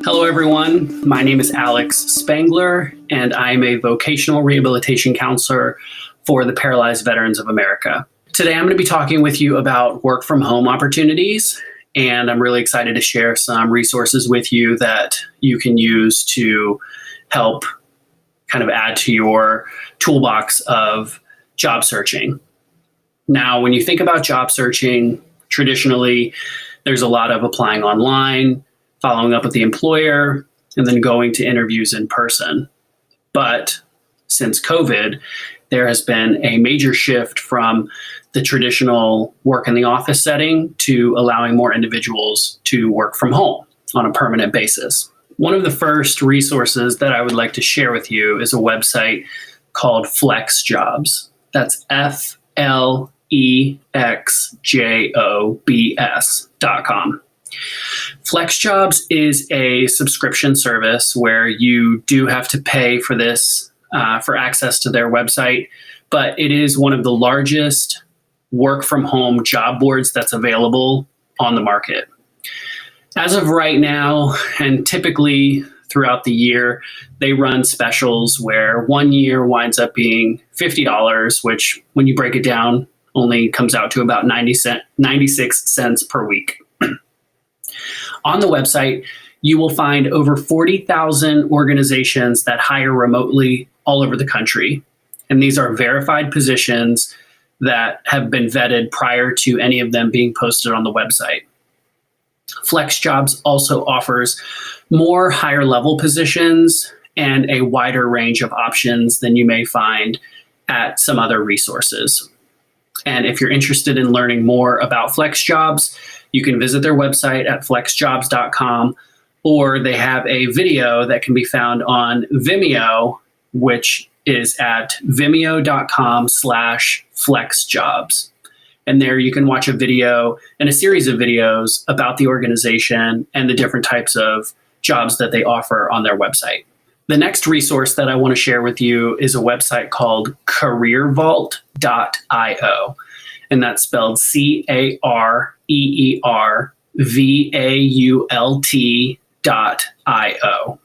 Hello, everyone. My name is Alex Spangler, and I'm a vocational rehabilitation counselor for the Paralyzed Veterans of America. Today, I'm going to be talking with you about work from home opportunities, and I'm really excited to share some resources with you that you can use to help kind of add to your toolbox of job searching. Now, when you think about job searching, traditionally, there's a lot of applying online, following up with the employer, and then going to interviews in person. But since COVID, there has been a major shift from the traditional work in the office setting to allowing more individuals to work from home on a permanent basis. One of the first resources that I would like to share with you is a website called FlexJobs. That's FlexJobs.com. FlexJobs is a subscription service where you do have to pay for this, for access to their website, but it is one of the largest work from home job boards that's available on the market. As of right now, and typically throughout the year, they run specials where 1 year winds up being $50, which when you break it down only comes out to about 96 cents per week. On the website, you will find over 40,000 organizations that hire remotely all over the country. And these are verified positions that have been vetted prior to any of them being posted on the website. FlexJobs also offers more higher level positions and a wider range of options than you may find at some other resources. And if you're interested in learning more about FlexJobs, you can visit their website at flexjobs.com, or they have a video that can be found on Vimeo, which is at vimeo.com/flexjobs. And there you can watch a video and a series of videos about the organization and the different types of jobs that they offer on their website. The next resource that I want to share with you is a website called careervault.io. And that's spelled CareerVault.io.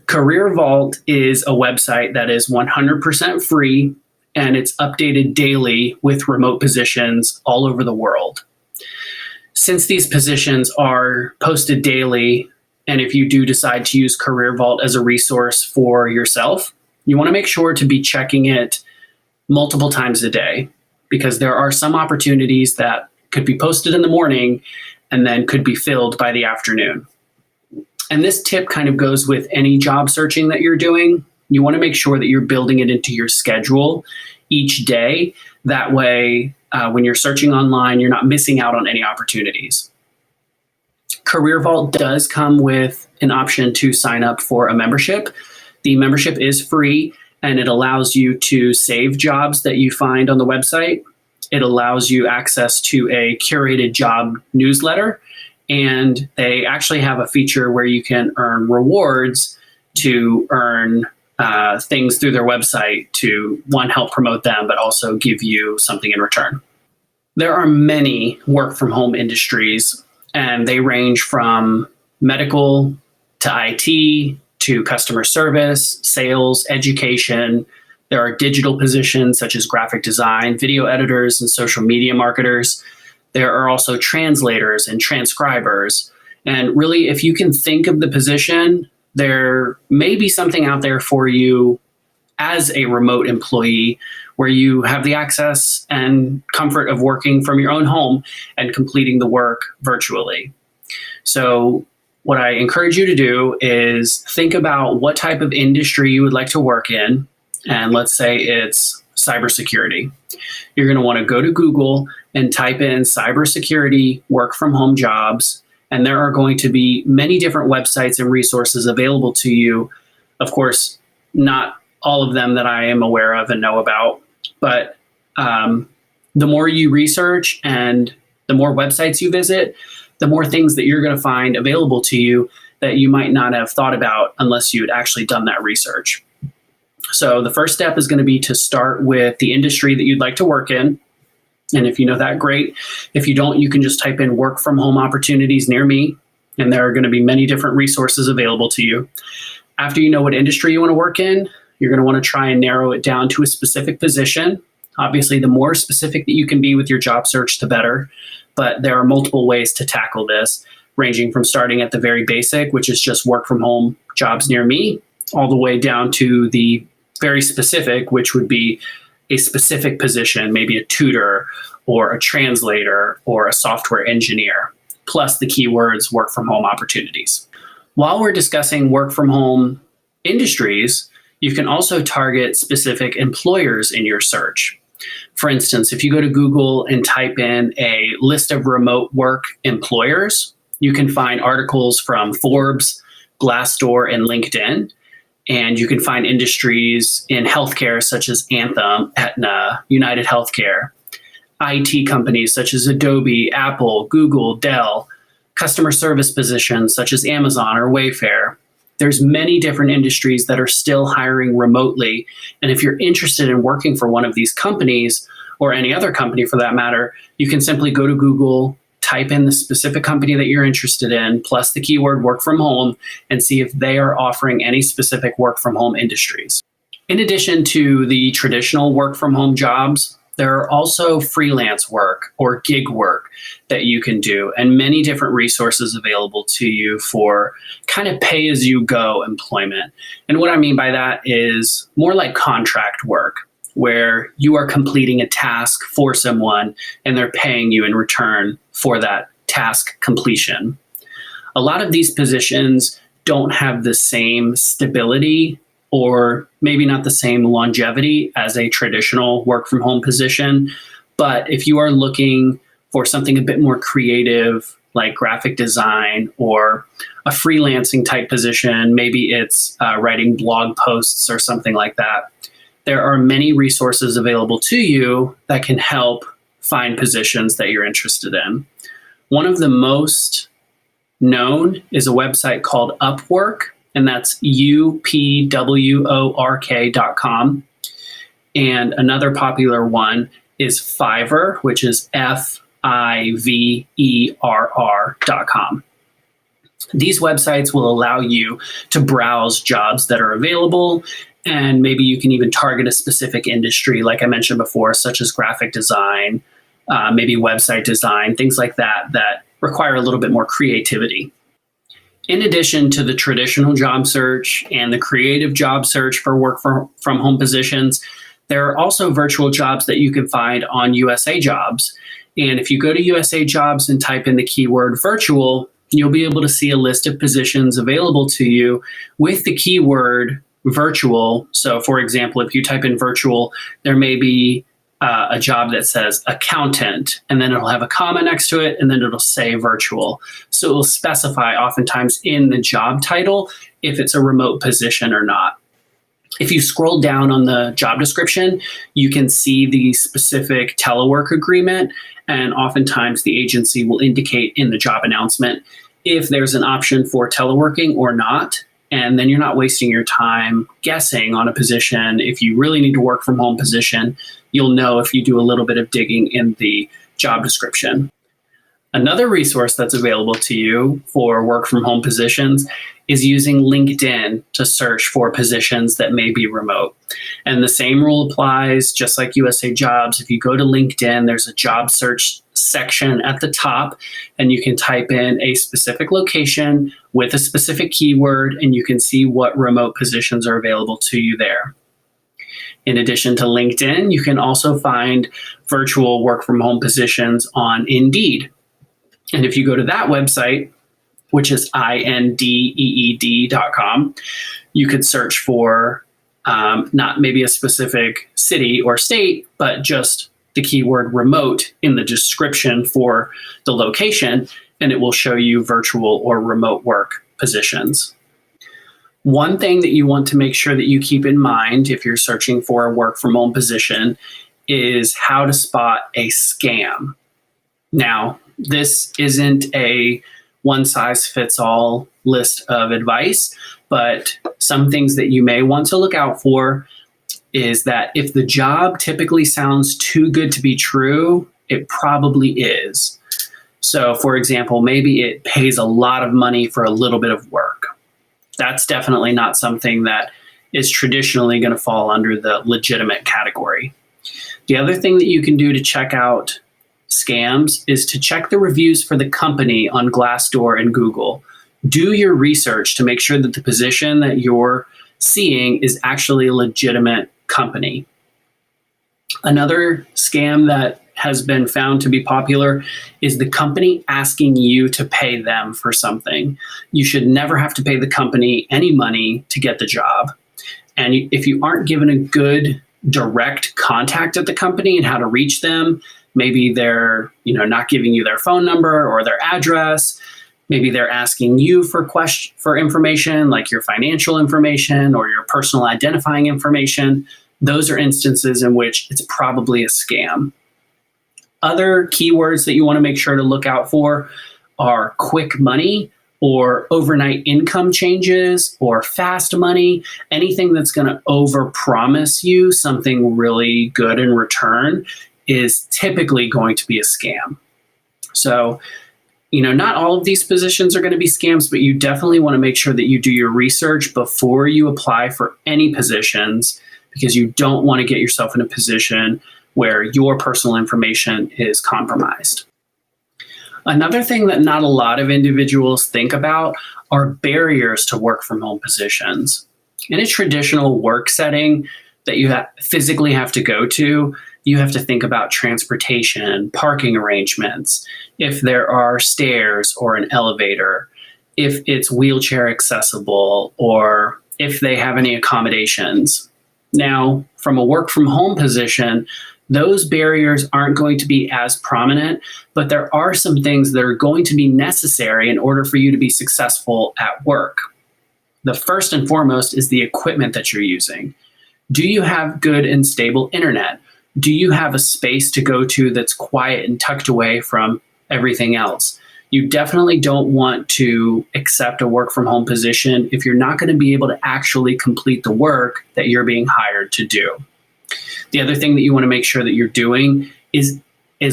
Career Vault is a website that is 100% free, and it's updated daily with remote positions all over the world. Since these positions are posted daily, and if you do decide to use Career Vault as a resource for yourself, you want to make sure to be checking it multiple times a day, because there are some opportunities that could be posted in the morning and then could be filled by the afternoon. And this tip kind of goes with any job searching that you're doing. You want to make sure that you're building it into your schedule each day. That way, when you're searching online, you're not missing out on any opportunities. Career Vault does come with an option to sign up for a membership. The membership is free, and it allows you to save jobs that you find on the website. It allows you access to a curated job newsletter, and they actually have a feature where you can earn rewards to earn things through their website to, one, help promote them, but also give you something in return. There are many work from home industries, and they range from medical to IT to customer service, sales, education. There are digital positions such as graphic design, video editors, and social media marketers. There are also translators and transcribers. And really, if you can think of the position, there may be something out there for you as a remote employee where you have the access and comfort of working from your own home and completing the work virtually. So what I encourage you to do is think about what type of industry you would like to work in. And let's say it's cybersecurity. You're going to want to go to Google and type in cybersecurity work from home jobs. And there are going to be many different websites and resources available to you. Of course, not all of them that I am aware of and know about, but the more you research and the more websites you visit, the more things that you're going to find available to you that you might not have thought about unless you'd actually done that research. So the first step is going to be to start with the industry that you'd like to work in. And if you know that, great. If you don't, you can just type in work from home opportunities near me, and there are going to be many different resources available to you. After you know what industry you want to work in, you're going to want to try and narrow it down to a specific position. Obviously, the more specific that you can be with your job search, the better. But there are multiple ways to tackle this, ranging from starting at the very basic, which is just work from home jobs near me, all the way down to the very specific, which would be a specific position, maybe a tutor or a translator or a software engineer, plus the keywords work from home opportunities. While we're discussing work from home industries, you can also target specific employers in your search. For instance, if you go to Google and type in a list of remote work employers, you can find articles from Forbes, Glassdoor, and LinkedIn. And you can find industries in healthcare such as Anthem, Aetna, United Healthcare, IT companies such as Adobe, Apple, Google, Dell, customer service positions such as Amazon or Wayfair. There's many different industries that are still hiring remotely. And if you're interested in working for one of these companies, or any other company for that matter, you can simply go to Google, type in the specific company that you're interested in, plus the keyword work from home, and see if they are offering any specific work from home industries. In addition to the traditional work from home jobs, there are also freelance work or gig work that you can do, and many different resources available to you for kind of pay-as-you-go employment. And what I mean by that is more like contract work, where you are completing a task for someone and they're paying you in return for that task completion. A lot of these positions don't have the same stability or maybe not the same longevity as a traditional work from home position. But if you are looking for something a bit more creative, like graphic design or a freelancing type position, maybe it's writing blog posts or something like that, there are many resources available to you that can help find positions that you're interested in. One of the most known is a website called Upwork, and that's upwork.com. And another popular one is Fiverr, which is Fiverr.com. These websites will allow you to browse jobs that are available, and maybe you can even target a specific industry, like I mentioned before, such as graphic design, maybe website design, things like that, that require a little bit more creativity. In addition to the traditional job search and the creative job search for work from home positions, there are also virtual jobs that you can find on USA Jobs. And if you go to USA Jobs and type in the keyword virtual, you'll be able to see a list of positions available to you with the keyword virtual. So for example, if you type in virtual, there may be a job that says accountant, and then it'll have a comma next to it, and then it'll say virtual. So it will specify oftentimes in the job title if it's a remote position or not. If you scroll down on the job description, you can see the specific telework agreement, and oftentimes the agency will indicate in the job announcement if there's an option for teleworking or not. And then you're not wasting your time guessing on a position. If you really need to work from home position, you'll know if you do a little bit of digging in the job description. Another resource that's available to you for work from home positions is using LinkedIn to search for positions that may be remote. And the same rule applies, just like USA Jobs. If you go to LinkedIn, there's a job search section at the top, and you can type in a specific location with a specific keyword, and you can see what remote positions are available to you there. In addition to LinkedIn, you can also find virtual work from home positions on Indeed. And if you go to that website, which is indeed.com, you could search for not maybe a specific city or state, but just the keyword remote in the description for the location, and it will show you virtual or remote work positions. One thing that you want to make sure that you keep in mind if you're searching for a work from home position is how to spot a scam. Now, this isn't a one-size-fits-all list of advice, but some things that you may want to look out for is that if the job typically sounds too good to be true, it probably is. So, for example, maybe it pays a lot of money for a little bit of work. That's definitely not something that is traditionally going to fall under the legitimate category. The other thing that you can do to check out scams is to check the reviews for the company on Glassdoor and Google. Do your research to make sure that the position that you're seeing is actually a legitimate company. Another scam that has been found to be popular is the company asking you to pay them for something. You should never have to pay the company any money to get the job. And if you aren't given a good direct contact at the company and how to reach them, maybe they're not giving you their phone number or their address. Maybe they're asking you for information like your financial information or your personal identifying information. Those are instances in which it's probably a scam. Other keywords that you want to make sure to look out for are quick money or overnight income changes or fast money. Anything that's going to overpromise you something really good in return is typically going to be a scam. So, not all of these positions are going to be scams, but you definitely want to make sure that you do your research before you apply for any positions, because you don't want to get yourself in a position where your personal information is compromised. Another thing that not a lot of individuals think about are barriers to work from home positions. In a traditional work setting that you physically have to go to, you have to think about transportation, parking arrangements, if there are stairs or an elevator, if it's wheelchair accessible, or if they have any accommodations. Now, from a work from home position, those barriers aren't going to be as prominent, but there are some things that are going to be necessary in order for you to be successful at work. The first and foremost is the equipment that you're using. Do you have good and stable internet? Do you have a space to go to that's quiet and tucked away from everything else? You definitely don't want to accept a work from home position if you're not going to be able to actually complete the work that you're being hired to do. The other thing that you want to make sure that you're doing is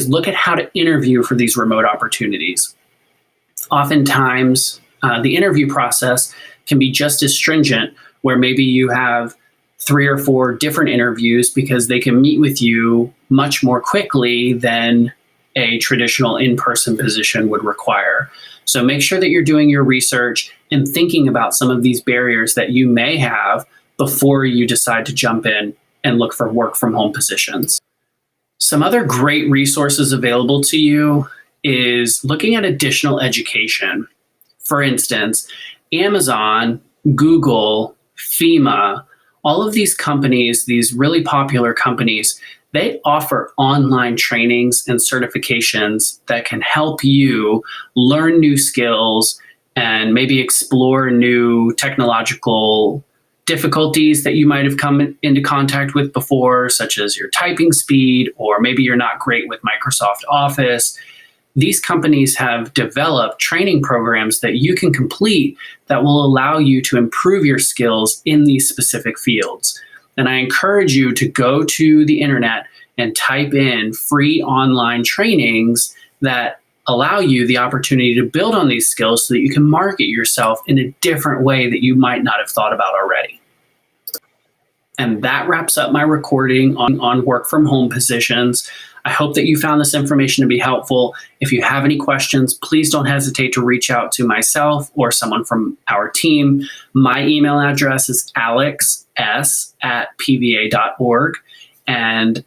look at how to interview for these remote opportunities. Oftentimes, the interview process can be just as stringent, where maybe you have 3 or 4 different interviews because they can meet with you much more quickly than a traditional in-person position would require. So make sure that you're doing your research and thinking about some of these barriers that you may have before you decide to jump in and look for work from home positions. Some other great resources available to you is looking at additional education. For instance, Amazon, Google, FEMA, all of these companies, these really popular companies, they offer online trainings and certifications that can help you learn new skills and maybe explore new technological difficulties that you might have come into contact with before, such as your typing speed, or maybe you're not great with Microsoft Office. These companies have developed training programs that you can complete that will allow you to improve your skills in these specific fields. And I encourage you to go to the internet and type in free online trainings that allow you the opportunity to build on these skills so that you can market yourself in a different way that you might not have thought about already. And that wraps up my recording on work from home positions. I hope that you found this information to be helpful. If you have any questions, please don't hesitate to reach out to myself or someone from our team. My email address is alexs@pva.org. And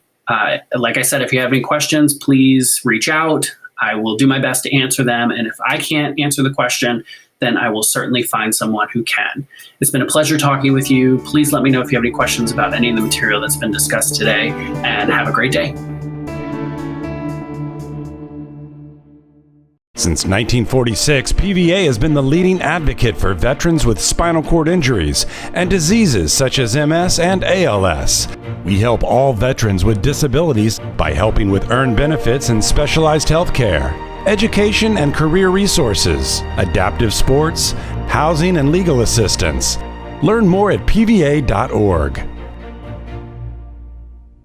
like I said, if you have any questions, please reach out. I will do my best to answer them. And if I can't answer the question, then I will certainly find someone who can. It's been a pleasure talking with you. Please let me know if you have any questions about any of the material that's been discussed today, and have a great day. Since 1946, PVA has been the leading advocate for veterans with spinal cord injuries and diseases such as MS and ALS. We help all veterans with disabilities by helping with earned benefits and specialized health care, education and career resources, adaptive sports, housing and legal assistance. Learn more at pva.org.